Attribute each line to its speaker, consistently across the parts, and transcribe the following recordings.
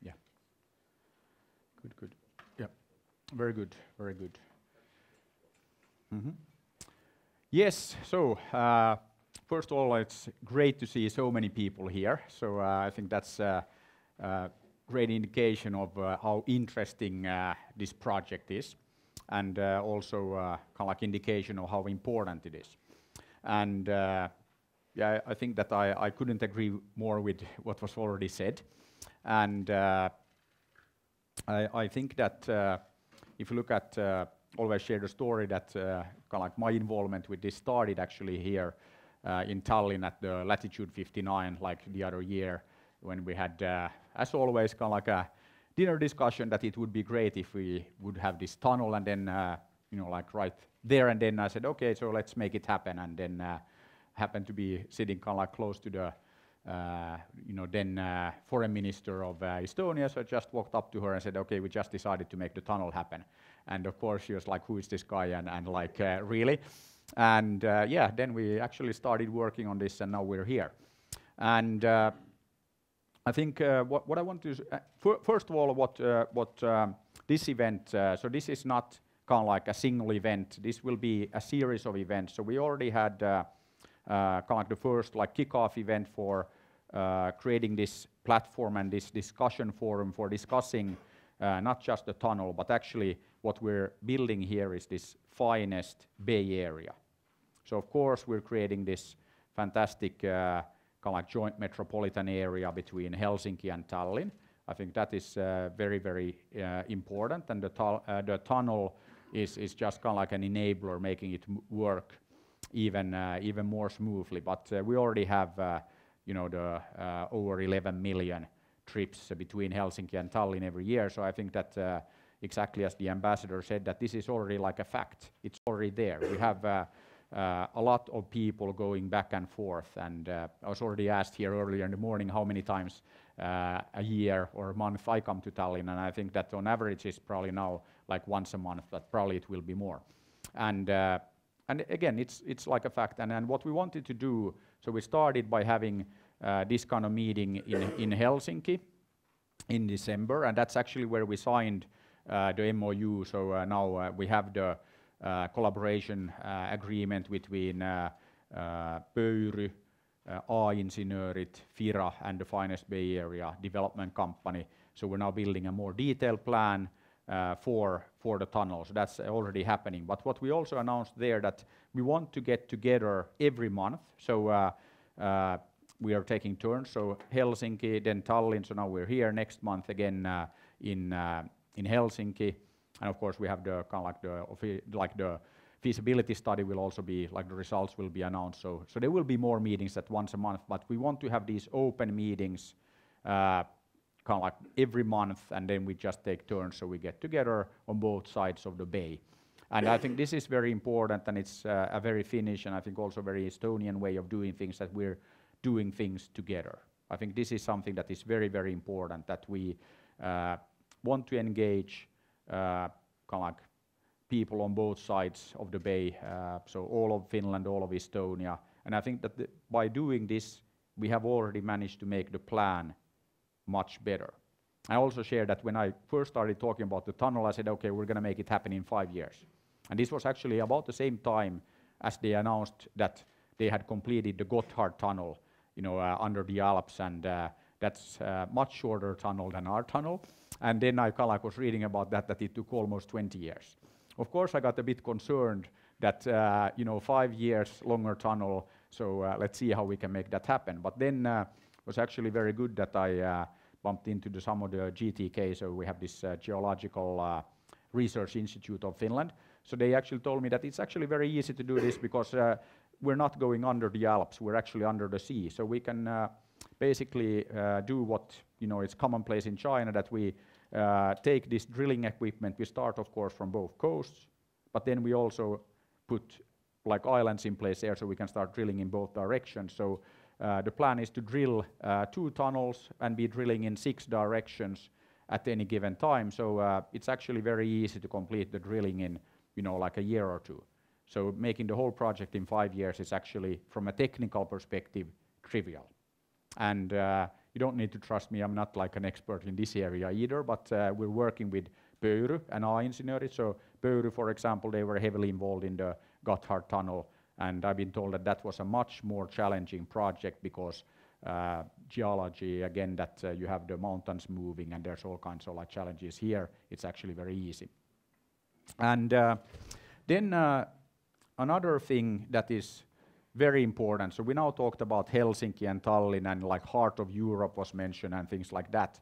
Speaker 1: Yeah. Good, good. Yeah. Very good, very good. Yes, so first of all, it's great to see so many people here. So I think that's a great indication of how interesting this project is, and also kind of like indication of how important it is. And yeah, I think that I couldn't agree more with what was already said. And I think that if you look at, always share the story that kind of like my involvement with this started actually here in Tallinn at the Latitude 59, like the other year, when we had, as always, kind of like a dinner discussion that it would be great if we would have this tunnel, and then, you know, like right there and then I said, okay, so let's make it happen, and then happened to be sitting kind of like close to the, you know, then foreign minister of Estonia, so I just walked up to her and said, okay, we just decided to make the tunnel happen. And of course she was like, who is this guy, and like, really? And yeah, then we actually started working on this, and now we're here. And I think what I want to, first of all, what this event, so this is not kind of like a single event, this will be a series of events. So we already had kind of like the first like kickoff event for creating this platform and this discussion forum for discussing not just the tunnel, but actually what we're building here is this finest Bay Area. So of course we're creating this fantastic kind of like joint metropolitan area between Helsinki and Tallinn. I think that is very, very important, and the tunnel is just kind of like an enabler, making it work even more smoothly. But we already have you know, the over 11 million trips between Helsinki and Tallinn every year. So I think that exactly as the ambassador said, that this is already like a fact. It's already there. We have a lot of people going back and forth, and I was already asked here earlier in the morning how many times a year or a month I come to Tallinn, and I think that on average is probably now like once a month, but probably it will be more. And again, it's like a fact. And what we wanted to do, so we started by having this kind of meeting in Helsinki in December, and that's actually where we signed the MOU. So now we have the collaboration agreement between Pöyry, A-Insinöörit, Fira, and the Finest Bay Area Development Company. So we're now building a more detailed plan for the tunnel. So that's already happening. But what we also announced there, that we want to get together every month. So we are taking turns. So Helsinki, then Tallinn. So now we're here next month again in Helsinki. And of course we have the kind of like the feasibility study will also be, like the results will be announced. So there will be more meetings at once a month, but we want to have these open meetings kind of like every month, and then we just take turns, so we get together on both sides of the bay. And I think this is very important, and it's a very Finnish and I think also very Estonian way of doing things, that we're doing things together. I think this is something that is very, very important, that we want to engage kind of like people on both sides of the bay, so all of Finland, all of Estonia. And I think that by doing this, we have already managed to make the plan much better. I also shared that when I first started talking about the tunnel, I said, okay, we're going to make it happen in 5 years. And this was actually about the same time as they announced that they had completed the Gotthard tunnel, you know, under the Alps, and that's a much shorter tunnel than our tunnel. And then I kind of was reading about that it took almost 20 years. Of course, I got a bit concerned that, you know, 5 years longer tunnel, so let's see how we can make that happen. But then it was actually very good that I bumped into some of the GTK, so we have this Geological Research Institute of Finland. So they actually told me that it's actually very easy to do this, because we're not going under the Alps, we're actually under the sea. So we can basically do what, you know, it's commonplace in China, that we take this drilling equipment. We start, of course, from both coasts, but then we also put like islands in place there, so we can start drilling in both directions. So the plan is to drill 2 tunnels and be drilling in 6 directions at any given time. So it's actually very easy to complete the drilling in, you know, like a year or 2. So making the whole project in 5 years is actually, from a technical perspective, trivial. And You don't need to trust me, I'm not like an expert in this area either, but we're working with Pöyry and A-insinöörit. So Pöyry, for example, they were heavily involved in the Gotthard tunnel, and I've been told that that was a much more challenging project because geology, again, that you have the mountains moving and there's all kinds of like challenges. Here it's actually very easy. And then another thing that is very important, so we now talked about Helsinki and Tallinn, and like heart of Europe was mentioned and things like that.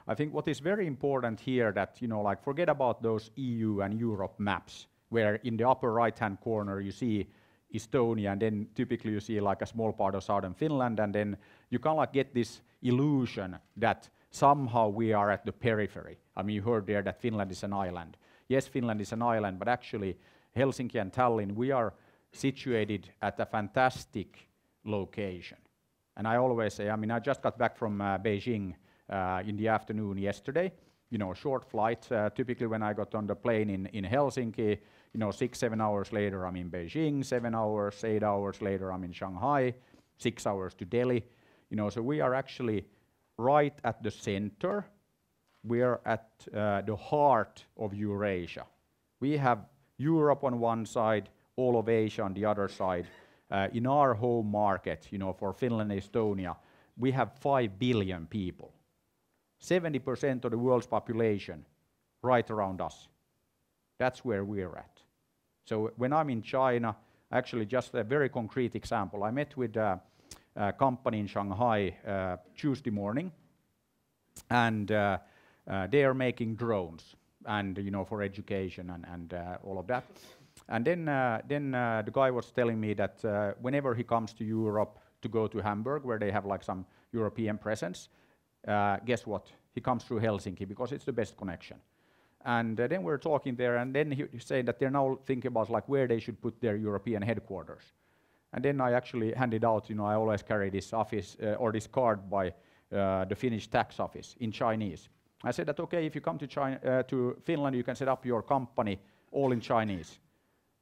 Speaker 1: I think what is very important here that, you know, like forget about those EU and Europe maps, where in the upper right hand corner you see Estonia, and then typically you see like a small part of southern Finland, and then you kind of like get this illusion that somehow we are at the periphery. I mean, you heard there that Finland is an island. Yes, Finland is an island, but actually Helsinki and Tallinn, we are situated at a fantastic location. And I always say, I mean, I just got back from Beijing in the afternoon yesterday, you know, short flight. Typically when I got on the plane in Helsinki, you know, 6-7 hours later I'm in Beijing, 7 hours, 8 hours later I'm in Shanghai, 6 hours to Delhi. You know, so we are actually right at the center. We are at the heart of Eurasia. We have Europe on one side, all of Asia on the other side. In our home market, you know, for Finland and Estonia, we have 5 billion people. 70% of the world's population right around us. That's where we're at. So when I'm in China, actually just a very concrete example, I met with a company in Shanghai Tuesday morning, and they are making drones, and you know, for education and all of that. And then the guy was telling me that whenever he comes to Europe to go to Hamburg, where they have like some European presence, guess what? He comes through Helsinki because it's the best connection. And then we're talking there, and then he said that they're now thinking about like where they should put their European headquarters. And then I actually handed out, you know, I always carry this office or this card by the Finnish tax office in Chinese. I said that, okay, if you come to to Finland, you can set up your company all in Chinese.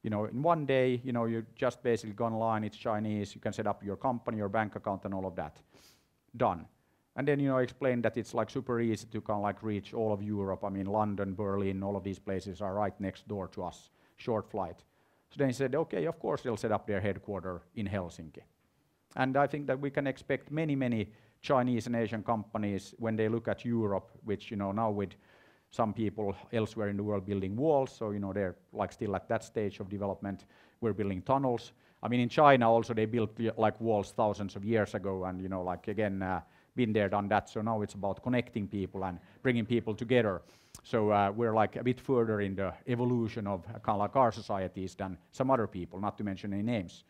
Speaker 1: You know, in one day, you know, you just basically go online, it's Chinese, you can set up your company, your bank account and all of that. Done. And then, you know, explain that it's like super easy to kind of like reach all of Europe. I mean, London, Berlin, all of these places are right next door to us, short flight. So then he said, okay, of course they'll set up their headquarters in Helsinki. And I think that we can expect many, many Chinese and Asian companies when they look at Europe, which, you know, now with some people elsewhere in the world building walls, so, you know, they're like still at that stage of development. We're building tunnels. I mean, in China also they built like walls thousands of years ago, and, you know, like again, been there, done that. So now it's about connecting people and bringing people together. So we're like a bit further in the evolution of kind of like our societies than some other people, not to mention any names,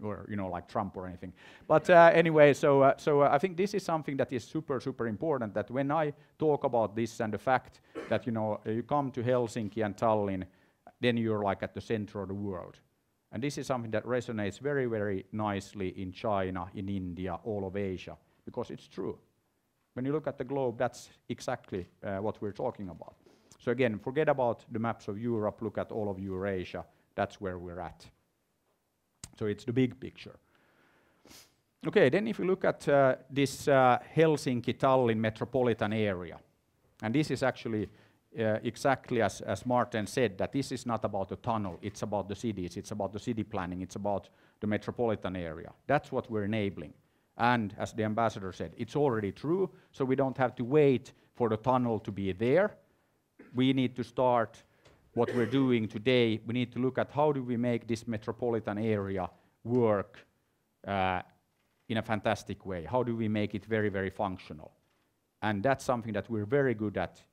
Speaker 1: or, you know, like Trump or anything. But anyway, so I think this is something that is super, super important, that when I talk about this and the fact that, you know, you come to Helsinki and Tallinn, then you're like at the center of the world. And this is something that resonates very, very nicely in China, in India, all of Asia, because it's true. When you look at the globe, that's exactly what we're talking about. So again, forget about the maps of Europe, look at all of Eurasia, that's where we're at. So it's the big picture. Okay, then if you look at this Helsinki-Tallinn metropolitan area, and this is actually exactly as Martin said, that this is not about a tunnel, it's about the cities, it's about the city planning, it's about the metropolitan area. That's what we're enabling. And as the ambassador said, it's already true, so we don't have to wait for the tunnel to be there. We need to start what we're doing today. We need to look at how do we make this metropolitan area work in a fantastic way. How do we make it very, very functional? And that's something that we're very good at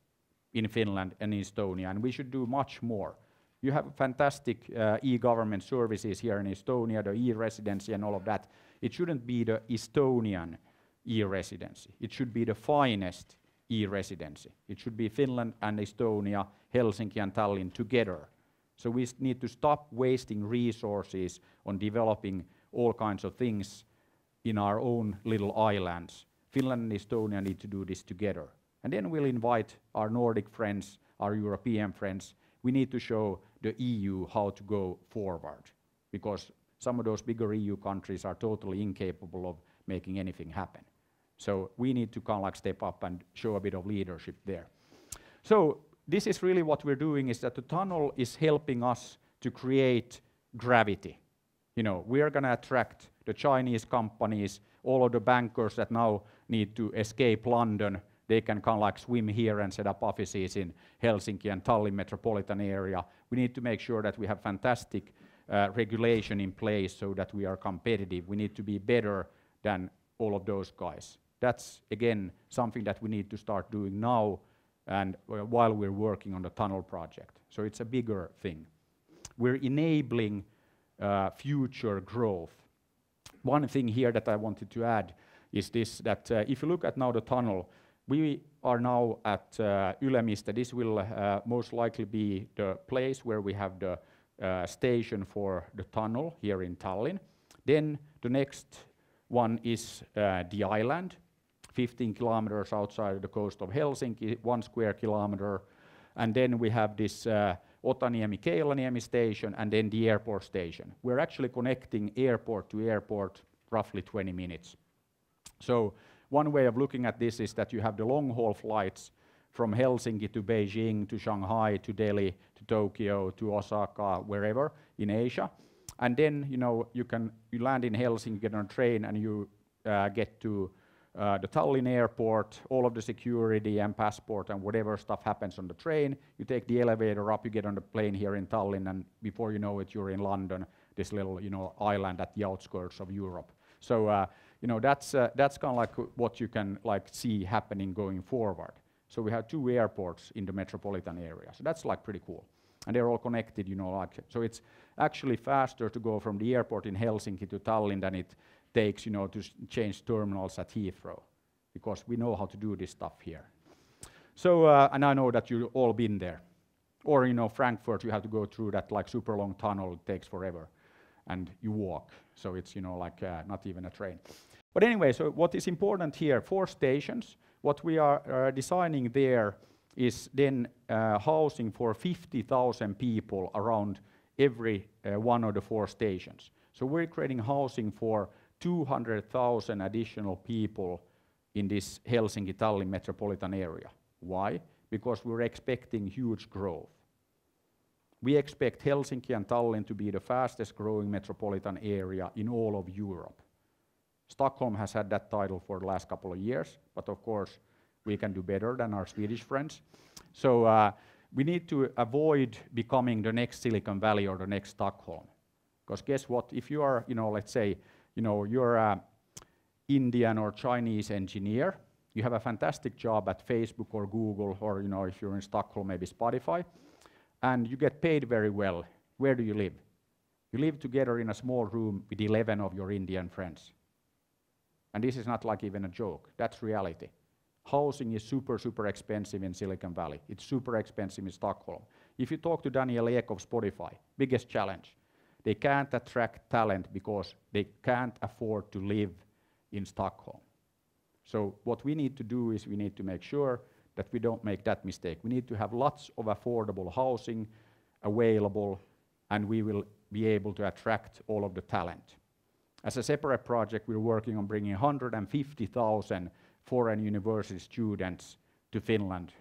Speaker 1: in Finland and in Estonia, and we should do much more. You have fantastic e-government services here in Estonia, the e-residency and all of that. It shouldn't be the Estonian e-residency. It should be the finest e-residency. It should be Finland and Estonia, Helsinki and Tallinn together. So we need to stop wasting resources on developing all kinds of things in our own little islands. Finland and Estonia need to do this together. And then we'll invite our Nordic friends, our European friends. We need to show the EU how to go forward, because some of those bigger EU countries are totally incapable of making anything happen. So we need to kind of like step up and show a bit of leadership there. So this is really what we're doing, is that the tunnel is helping us to create gravity. You know, we are going to attract the Chinese companies, all of the bankers that now need to escape London. They can kind of like swim here and set up offices in Helsinki and Tallinn metropolitan area. We need to make sure that we have fantastic regulation in place so that we are competitive. We need to be better than all of those guys. That's, again, something that we need to start doing now and while we're working on the tunnel project. So it's a bigger thing. We're enabling future growth. One thing here that I wanted to add is this, that if you look at now the tunnel, we are now at Ülemiste. This will most likely be the place where we have the station for the tunnel here in Tallinn. Then the next one is the island, 15 kilometers outside the coast of Helsinki, 1 square kilometer. And then we have this Otaniemi-Keilaniemi station, and then the airport station. We're actually connecting airport to airport roughly 20 minutes. So one way of looking at this is that you have the long-haul flights from Helsinki to Beijing, to Shanghai, to Delhi, to Tokyo, to Osaka, wherever in Asia. And then, you know, you land in Helsinki, get on a train, and you get to the Tallinn airport, all of the security and passport and whatever stuff happens on the train. You take the elevator up, you get on the plane here in Tallinn, and before you know it, you're in London, this little, you know, island at the outskirts of Europe. So, you know, that's kind of like what you can like see happening going forward. So we have 2 airports in the metropolitan area. So that's like pretty cool. And they're all connected, you know, like, so it's actually faster to go from the airport in Helsinki to Tallinn than it takes, you know, to change terminals at Heathrow, because we know how to do this stuff here. So, and I know that you've all been there. Or, you know, Frankfurt, you have to go through that like super long tunnel, it takes forever. And you walk, so it's, you know, like not even a train. But anyway, so what is important here, 4 stations. What we are designing there is then housing for 50,000 people around every one of the 4 stations. So we're creating housing for 200,000 additional people in this Helsinki-Tallinn metropolitan area. Why? Because we're expecting huge growth. We expect Helsinki and Tallinn to be the fastest growing metropolitan area in all of Europe. Stockholm has had that title for the last couple of years, but of course we can do better than our Swedish friends. So we need to avoid becoming the next Silicon Valley or the next Stockholm. Because guess what, if you are, you know, let's say, you know, you're an Indian or Chinese engineer, you have a fantastic job at Facebook or Google, or, you know, if you're in Stockholm, maybe Spotify, and you get paid very well. Where do you live? You live together in a small room with 11 of your Indian friends. And this is not like even a joke, that's reality. Housing is super, super expensive in Silicon Valley. It's super expensive in Stockholm. If you talk to Daniel Ek of Spotify, biggest challenge, they can't attract talent because they can't afford to live in Stockholm. So what we need to do is we need to make sure that we don't make that mistake. We need to have lots of affordable housing available, and we will be able to attract all of the talent. As a separate project, we're working on bringing 150,000 foreign university students to Finland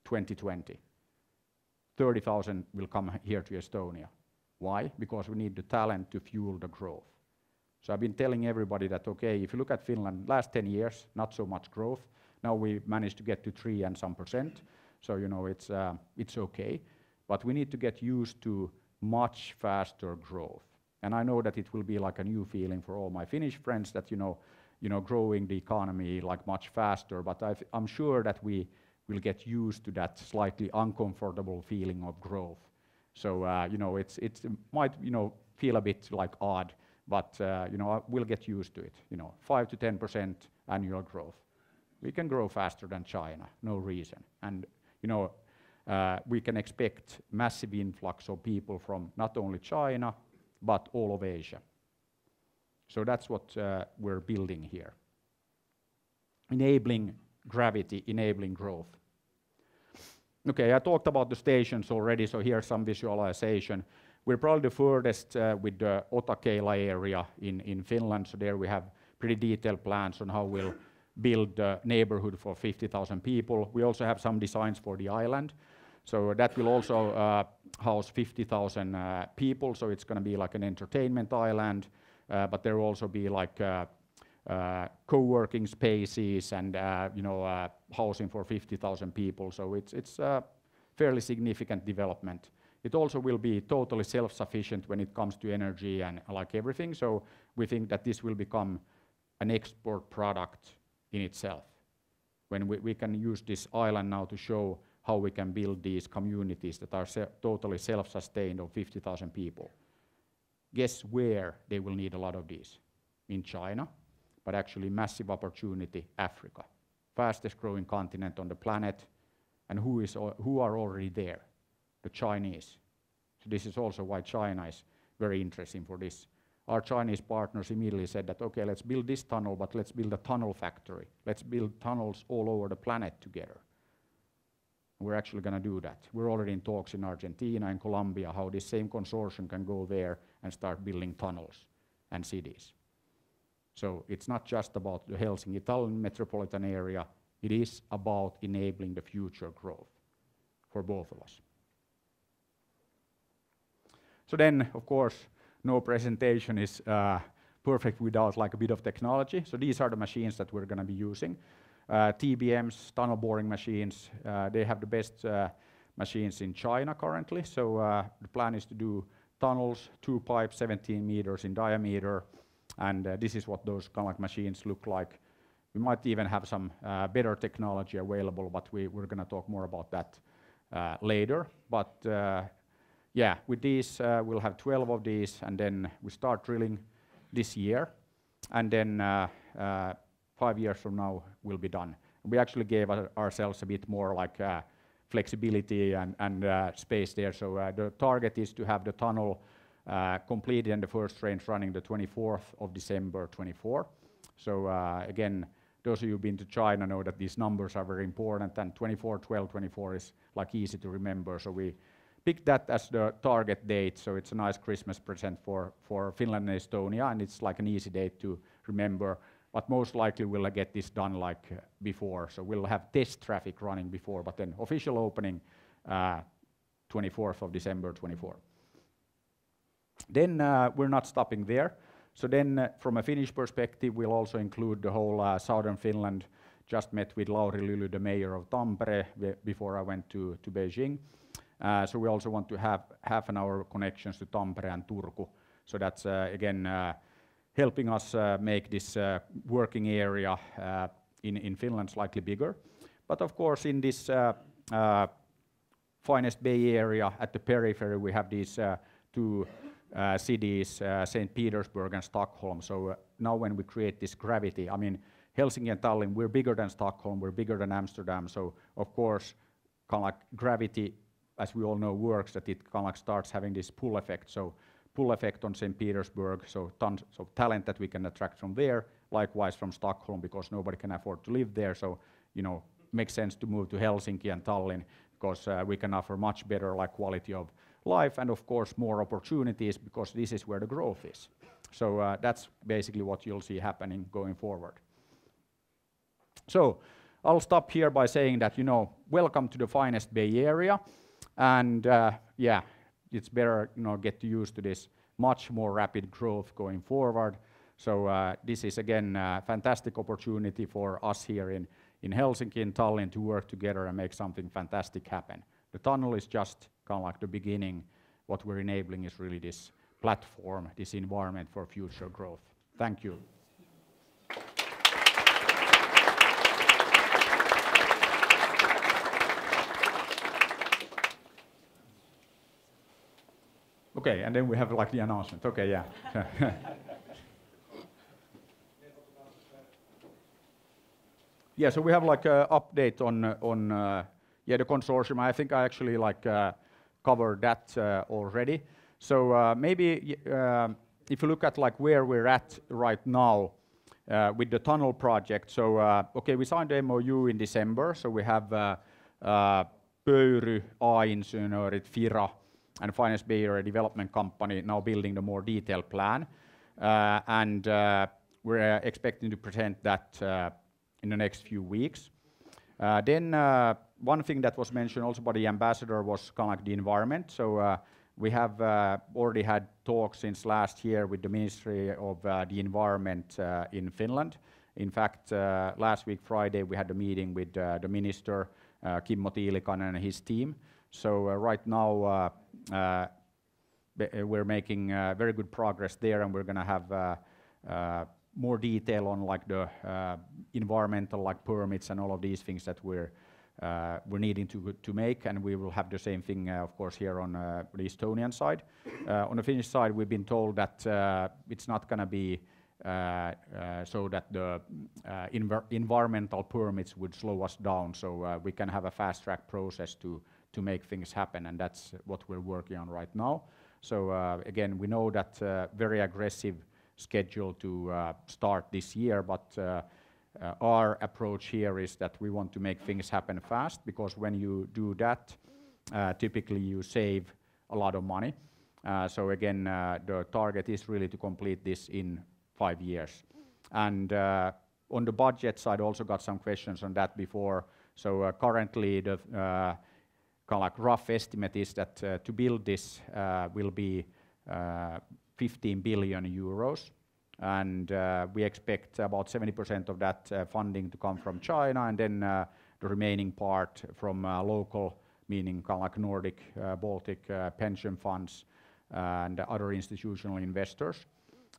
Speaker 1: 2020. 30,000 will come here to Estonia. Why? Because we need the talent to fuel the growth. So I've been telling everybody that, okay, if you look at Finland, last 10 years, not so much growth. Now we managed to get to 3% and some percent. So, you know, it's okay. But we need to get used to much faster growth. And I know that it will be like a new feeling for all my Finnish friends that, you know, growing the economy like much faster. But I'm sure that we will get used to that slightly uncomfortable feeling of growth. So, you know, it might, you know, feel a bit like odd, but, you know, we'll get used to it. You know, 5 to 10% annual growth. We can grow faster than China, no reason. And, you know, we can expect massive influx of people from not only China, but all of Asia. So that's what we're building here. Enabling gravity, enabling growth. Okay, I talked about the stations already, so here's some visualization. We're probably the furthest with the Otakeila area in Finland, so there we have pretty detailed plans on how we'll build a neighborhood for 50,000 people. We also have some designs for the island. So that will also house 50,000 people. So it's going to be like an entertainment island, but there will also be like co-working spaces and housing for 50,000 people. So it's a fairly significant development. It also will be totally self-sufficient when it comes to energy and like everything. So we think that this will become an export product in itself. When we can use this island now to show how we can build these communities that are totally self-sustained of 50,000 people. Guess where they will need a lot of these? In China, but actually massive opportunity, Africa. Fastest growing continent on the planet, and who are already there? The Chinese. So this is also why China is very interesting for this. Our Chinese partners immediately said that, okay, let's build this tunnel, but let's build a tunnel factory. Let's build tunnels all over the planet together. We're actually going to do that. We're already in talks in Argentina and Colombia, how this same consortium can go there and start building tunnels and cities. So it's not just about the Helsinki-Tallinn metropolitan area, it is about enabling the future growth for both of us. So then, of course, no presentation is perfect without like a bit of technology. So these are the machines that we're going to be using. TBMs, tunnel boring machines, they have the best machines in China currently. So the plan is to do tunnels, 2 pipes, 17 meters in diameter, and this is what those kind of like machines look like. We might even have some better technology available, but we're going to talk more about that later. But yeah, with these, we'll have 12 of these, and then we start drilling this year, and then 5 years from now, we'll be done. We actually gave ourselves a bit more like flexibility and space there. So the target is to have the tunnel completed and the first trains running the 24th of December 24. So again, those of you who've been to China know that these numbers are very important, and 24, 12, 24 is like easy to remember. So we picked that as the target date, so it's a nice Christmas present for Finland and Estonia, and it's like an easy date to remember. But most likely we'll get this done like before, so we'll have test traffic running before, but then official opening 24th of December 24. Then we're not stopping there. So then from a Finnish perspective, we'll also include the whole southern Finland. Just met with Lauri Lyly, the mayor of Tampere, before I went to Beijing. So we also want to have half-an-hour connections to Tampere and Turku. So that's again helping us make this working area in Finland slightly bigger. But of course, in this finest Bay Area at the periphery, we have these two cities, St. Petersburg and Stockholm. So now when we create this gravity, I mean, Helsinki and Tallinn, we're bigger than Stockholm, we're bigger than Amsterdam. So of course, kind of like gravity, as we all know, works, that it kind of like starts having this pull effect. So pull effect on St. Petersburg, so tons of talent that we can attract from there, likewise from Stockholm, because nobody can afford to live there. So, you know, makes sense to move to Helsinki and Tallinn, because we can offer much better like quality of life, and of course more opportunities, because this is where the growth is. So that's basically what you'll see happening going forward. So I'll stop here by saying that, you know, welcome to the finest Bay Area, and yeah, it's better, you know, get used to this much more rapid growth going forward. So this is again a fantastic opportunity for us here in Helsinki and Tallinn to work together and make something fantastic happen. The tunnel is just kind of like the beginning. What we're enabling is really this platform, this environment for future growth. Thank you. Okay, and then we have like the announcement. Okay, yeah. Yeah, so we have like an update on the consortium. I think I actually like covered that already. So maybe if you look at like where we're at right now with the tunnel project. So okay, we signed the MOU in December. So we have Pöyry, A-insinöörit, Fira, and Finest Bay Area Development Company now building the more detailed plan. And we're expecting to present that in the next few weeks. Then one thing that was mentioned also by the ambassador was kind of like the environment. So we have already had talks since last year with the Ministry of the Environment in Finland. In fact, last week Friday we had a meeting with the minister, Kimmo Tiilikainen, and his team. So right now we're making very good progress there, and we're going to have more detail on like the environmental like permits and all of these things that we're needing to make, and we will have the same thing of course here on the Estonian side. On the Finnish side, we've been told that it's not going to be so that the environmental permits would slow us down, so we can have a fast track process to make things happen, and that's what we're working on right now. So again, we know that very aggressive schedule to start this year, but our approach here is that we want to make things happen fast, because when you do that, typically you save a lot of money. So again, the target is really to complete this in 5 years. And on the budget side, also got some questions on that before. So currently the kind of like rough estimate is that to build this will be 15 billion euros, and we expect about 70% of that funding to come from China, and then the remaining part from local, meaning kind of like Nordic, Baltic pension funds and other institutional investors.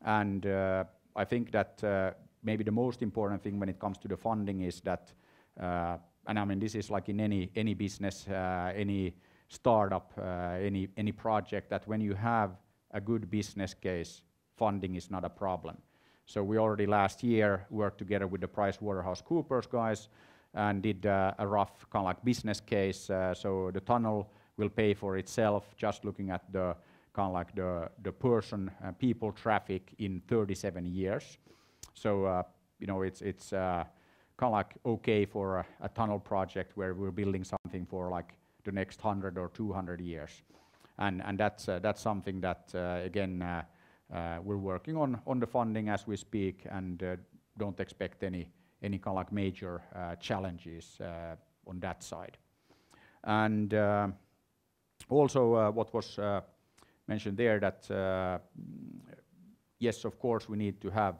Speaker 1: And I think that maybe the most important thing when it comes to the funding is that, and I mean this is like in any business, any startup, any project, that when you have a good business case, funding is not a problem. So we already last year worked together with the PricewaterhouseCoopers guys and did a rough kind of like business case. So the tunnel will pay for itself, just looking at the kind of like the people traffic in 37 years. So you know, it's kind of like okay for a tunnel project where we're building something for like the next 100 or 200 years. And that's something that again we're working on the funding as we speak, and don't expect any kind of like major challenges on that side. And also what was mentioned there, that yes, of course we need to have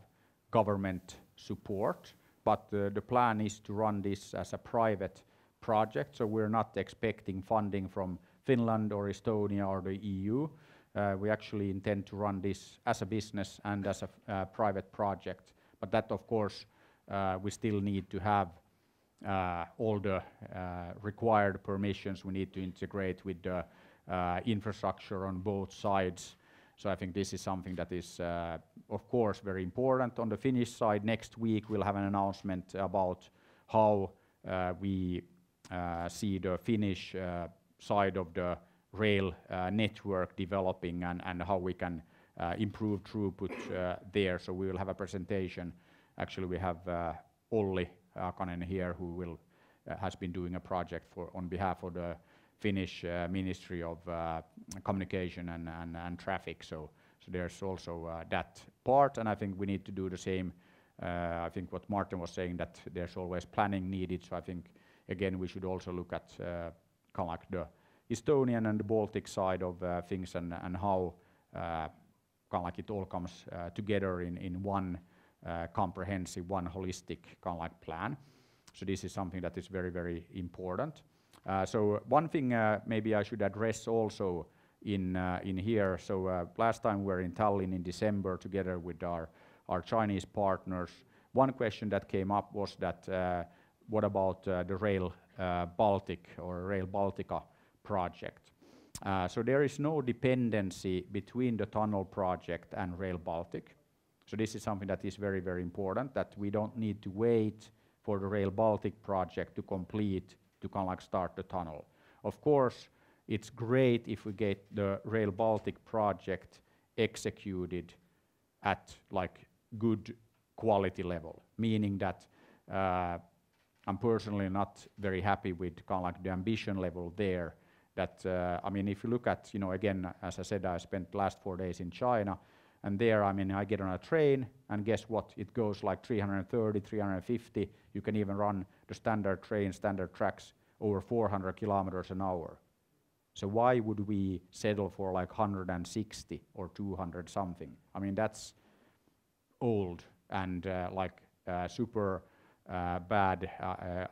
Speaker 1: government support, but the plan is to run this as a private project, so we're not expecting funding from Finland or Estonia or the EU. We actually intend to run this as a business and as a private project, but that of course we still need to have all the required permissions. We need to integrate with the infrastructure on both sides. So I think this is something that is of course very important. On the Finnish side, next week we'll have an announcement about how we see the Finnish side of the rail network developing, and how we can improve throughput there. So we will have a presentation. Actually, we have Olli Akanen here, who has been doing a project on behalf of the Finnish Ministry of Communication and Traffic. So there's also that part, and I think we need to do the same. I think what Martin was saying, that there's always planning needed. So I think again we should also look at kind of like the Estonian and the Baltic side of things, and how kind of like it all comes together in one comprehensive, one holistic kind of like plan. So this is something that is very, very important. So one thing maybe I should address also in here. So last time we were in Tallinn in December together with our Chinese partners. One question that came up was that what about the Rail Baltic or Rail Baltica project? So there is no dependency between the tunnel project and Rail Baltic. So this is something that is very, very important, that we don't need to wait for the Rail Baltic project to complete to kind of like start the tunnel. Of course, it's great if we get the Rail Baltic project executed at like good quality level, meaning that I'm personally not very happy with kind of like the ambition level there. That I mean, if you look at, you know, again, as I said, I spent the last 4 days in China. And there, I mean, I get on a train, and guess what? It goes like 330, 350. You can even run the standard train, standard tracks over 400 kilometers an hour. So why would we settle for like 160 or 200 something? I mean, that's old and super bad,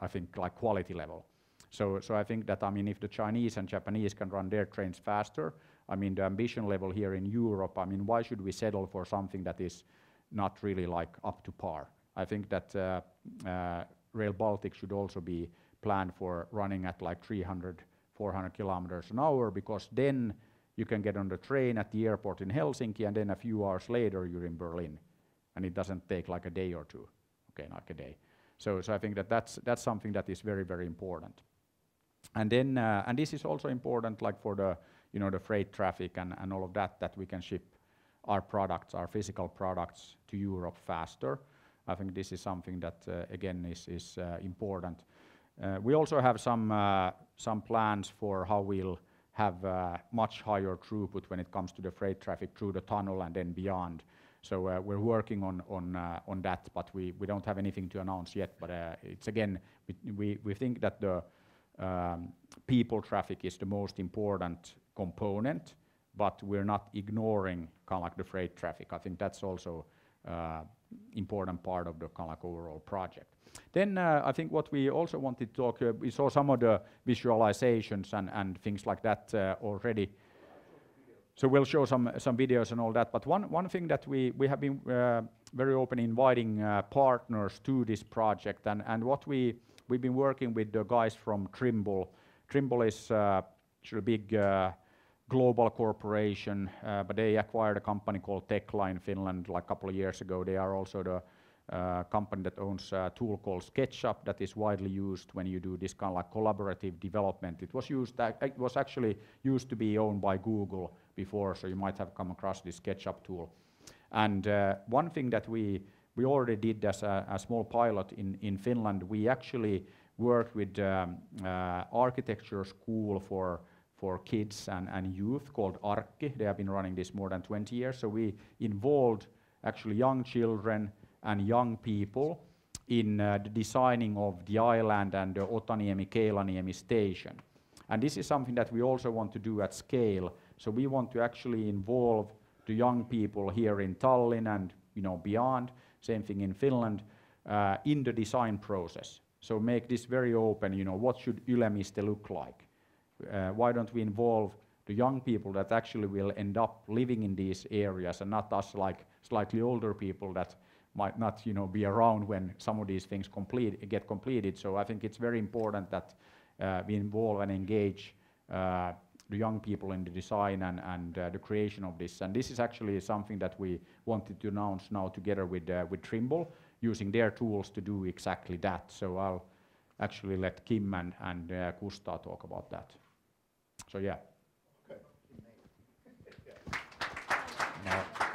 Speaker 1: I think, like quality level. So I think that, I mean, if the Chinese and Japanese can run their trains faster, I mean, the ambition level here in Europe, I mean, why should we settle for something that is not really like up to par? I think that Rail Baltic should also be planned for running at like 300, 400 kilometers an hour, because then you can get on the train at the airport in Helsinki, and then a few hours later you're in Berlin, and it doesn't take like a day or two, okay, like a day. So I think that that's something that is very, very important. And then and this is also important, like for the the freight traffic and all of that, that we can ship our products, our physical products, to Europe faster. I think this is something that again is important. We also have some plans for how we'll have much higher throughput when it comes to the freight traffic through the tunnel and then beyond. So we're working on that, but we don't have anything to announce yet. But it's again, we think that the people traffic is the most important component, but we're not ignoring kind of like the freight traffic. I think that's also important part of the kind of like overall project. Then I think what we also wanted to talk, we saw some of the visualizations and things like that already. So we'll show some videos and all that. But one thing that we have been very open inviting partners to this project, and what we've been working with the guys from Trimble. Trimble is a big global corporation, but they acquired a company called Tekla in Finland like a couple of years ago. They are also the company that owns a tool called SketchUp that is widely used when you do this kind of like collaborative development. It was actually used to be owned by Google before, so you might have come across this SketchUp tool. And one thing that we already did as a small pilot in Finland, we actually worked with architecture school for kids and youth called Arkki. They have been running this more than 20 years. So we involved actually young children and young people in the designing of the island and the Otaniemi-Keilaniemi station. And this is something that we also want to do at scale. So we want to actually involve the young people here in Tallinn and beyond, same thing in Finland, in the design process. So make this very open, what should Ülemiste look like? Why don't we involve the young people that actually will end up living in these areas, and not us like slightly older people that might not be around when some of these things get completed. So I think it's very important that we involve and engage the young people in the design and the creation of this. And this is actually something that we wanted to announce now together with Trimble, using their tools to do exactly that. So I'll actually let Kim and Kustaa talk about that. So yeah.
Speaker 2: Okay.
Speaker 1: No.